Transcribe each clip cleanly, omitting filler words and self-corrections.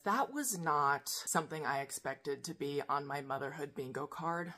That was not something I expected to be on my motherhood bingo card.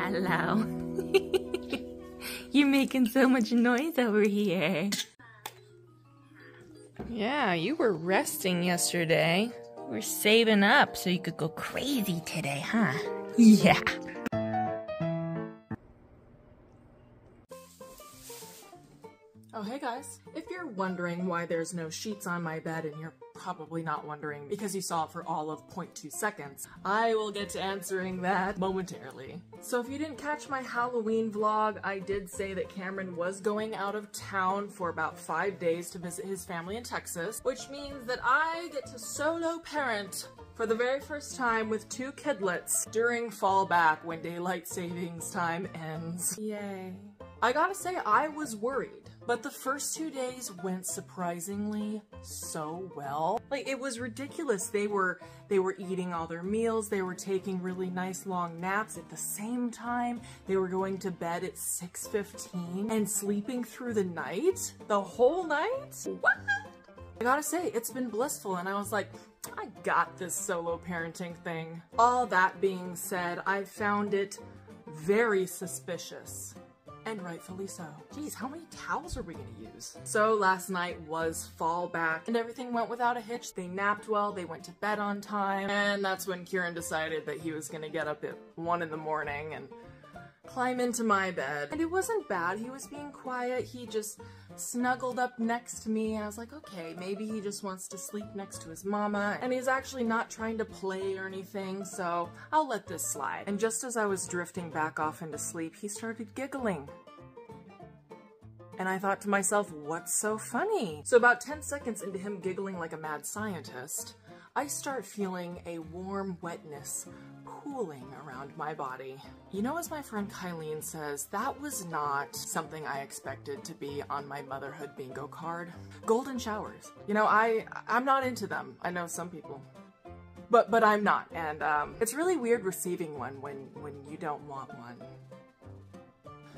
Hello. You're making so much noise over here. Yeah, you were resting yesterday. We're saving up so you could go crazy today, huh? Yeah. Oh, hey guys. If you're wondering why there's no sheets on my bed, and you're probably not wondering because you saw it for all of 0.2 seconds, I will get to answering that momentarily. So if you didn't catch my Halloween vlog, I did say that Kameron was going out of town for about 5 days to visit his family in Texas, which means that I get to solo parent for the very first time with 2 kidlets during fall back when daylight savings time ends. Yay. I gotta say, I was worried. But the first 2 days went surprisingly so well. Like, it was ridiculous. They were eating all their meals, they were taking really nice long naps at the same time, they were going to bed at 6:15 and sleeping through the night? The whole night? What? I gotta say, it's been blissful, and I was like, I got this solo parenting thing. All that being said, I found it very suspicious. And rightfully so. Geez, how many towels are we gonna use? So last night was fall back and everything went without a hitch. They napped well, they went to bed on time, and that's when Kieran decided that he was gonna get up at 1 in the morning and climb into my bed. And it wasn't bad, he was being quiet, he just snuggled up next to me, and I was like, okay, maybe he just wants to sleep next to his mama, and he's actually not trying to play or anything, so I'll let this slide. And just as I was drifting back off into sleep, he started giggling. And I thought to myself, what's so funny? So about 10 seconds into him giggling like a mad scientist, I start feeling a warm wetness cooling around my body. You know, as my friend Kylie says, that was not something I expected to be on my motherhood bingo card. Golden showers. You know, I'm not into them. I know some people. But I'm not, and it's really weird receiving one when you don't want one.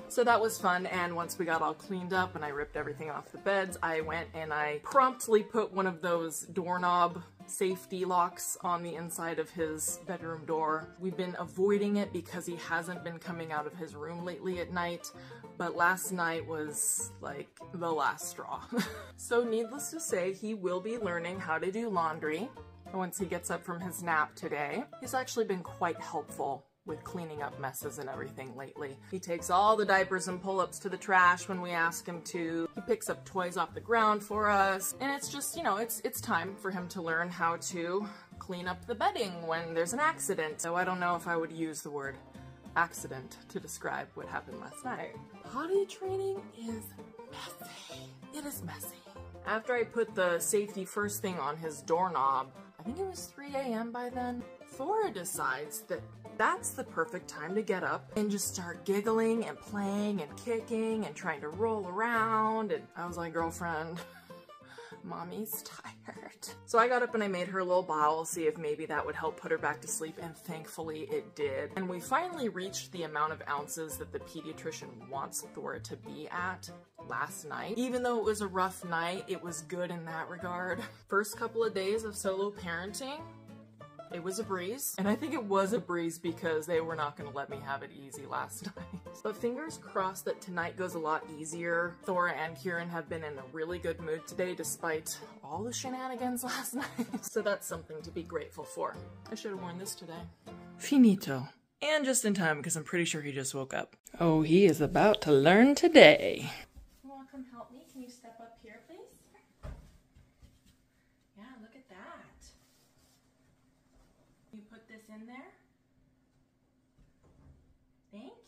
So that was fun, and once we got all cleaned up and I ripped everything off the beds, I went and I promptly put one of those doorknob safety locks on the inside of his bedroom door. We've been avoiding it because he hasn't been coming out of his room lately at night, but last night was like the last straw. So needless to say, he will be learning how to do laundry once he gets up from his nap today. He's actually been quite helpful with cleaning up messes and everything lately. He takes all the diapers and pull-ups to the trash when we ask him to. He picks up toys off the ground for us. And it's just, you know, it's time for him to learn how to clean up the bedding when there's an accident. So I don't know if I would use the word accident to describe what happened last night. Potty training is messy. It is messy. After I put the safety first thing on his doorknob, I think it was 3 a.m. by then, Thora decides that that's the perfect time to get up and just start giggling and playing and kicking and trying to roll around. And I was like, girlfriend, mommy's tired. So I got up and I made her a little bottle, see if maybe that would help put her back to sleep, and thankfully it did. And we finally reached the amount of ounces that the pediatrician wants Thora to be at last night. Even though it was a rough night, it was good in that regard. First couple of days of solo parenting, it was a breeze. And I think it was a breeze because they were not gonna let me have it easy last night. But fingers crossed that tonight goes a lot easier. Thora and Kieran have been in a really good mood today despite all the shenanigans last night. So that's something to be grateful for. I should have worn this today. Finito. And just in time because I'm pretty sure he just woke up. Oh, he is about to learn today. You wanna come help me? Can you step up here, please? Yeah, look at that. You put this in there?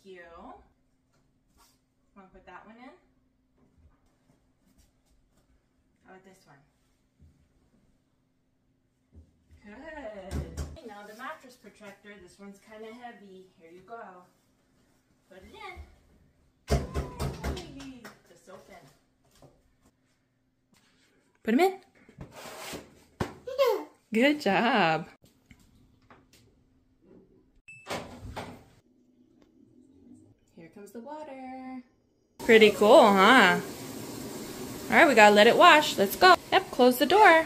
you. Want to put that one in? How about this one? Good. Okay, now the mattress protector. This one's kind of heavy. Here you go. Put it in. Just so thin. Put them in. Good job. Here comes the water. Pretty cool, huh? All right, we gotta let it wash. Let's go. Yep, close the door.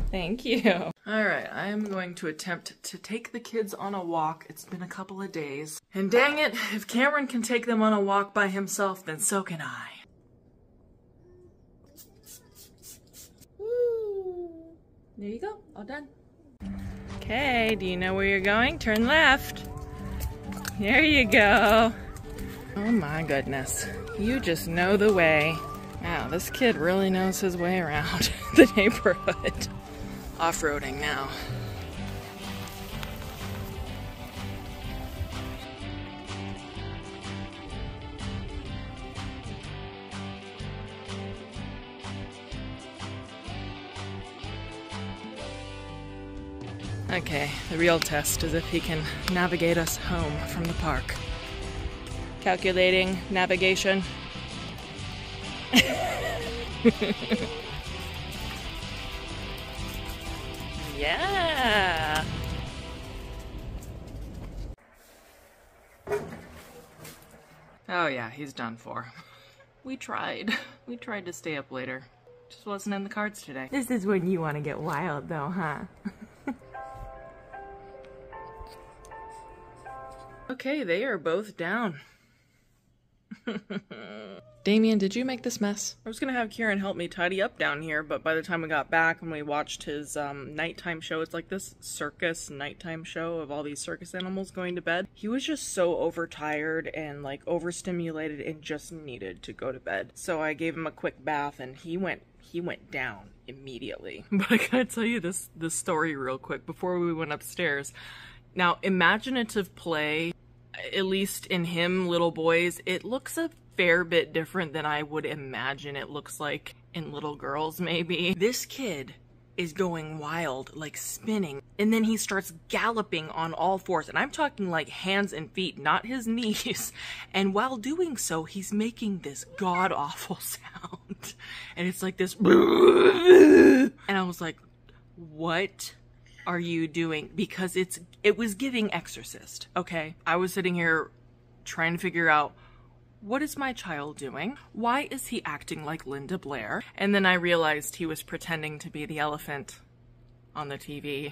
Thank you. All right, I'm going to attempt to take the kids on a walk. It's been a couple of days. And dang it, if Kameron can take them on a walk by himself, then so can I. There you go, all done. Okay, do you know where you're going? Turn left. There you go. Oh my goodness, you just know the way. Wow, this kid really knows his way around the neighborhood. Off-roading now. Okay, the real test is if he can navigate us home from the park. Calculating navigation. Yeah. Oh yeah, he's done for. We tried. We tried to stay up later. Just wasn't in the cards today. This is when you want to get wild though, huh? Okay, they are both down. Damien, did you make this mess? I was gonna have Kieran help me tidy up down here, but by the time we got back and we watched his nighttime show, it's like this circus nighttime show of all these circus animals going to bed. He was just so overtired and like overstimulated and just needed to go to bed. So I gave him a quick bath and he went down immediately. But I gotta tell you this story real quick before we went upstairs. Now, imaginative play, at least in him, little boys, it looks a fair bit different than I would imagine it looks like in little girls, maybe. This kid is going wild, like spinning, and then he starts galloping on all fours, and I'm talking like hands and feet, not his knees. And while doing so, he's making this god-awful sound. And it's like this, and I was like, what are you doing? Because it was giving Exorcist, okay? I was sitting here trying to figure out, what is my child doing? Why is he acting like Linda Blair? And then I realized he was pretending to be the elephant on the TV.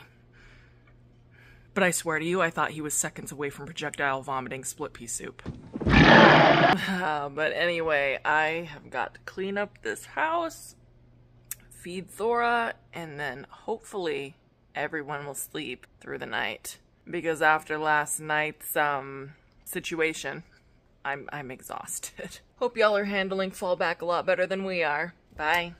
But I swear to you, I thought he was seconds away from projectile vomiting split pea soup. But anyway, I have got to clean up this house, feed Thora, and then hopefully everyone will sleep through the night. Because after last night's situation, I'm exhausted. Hope y'all are handling fallback a lot better than we are. Bye.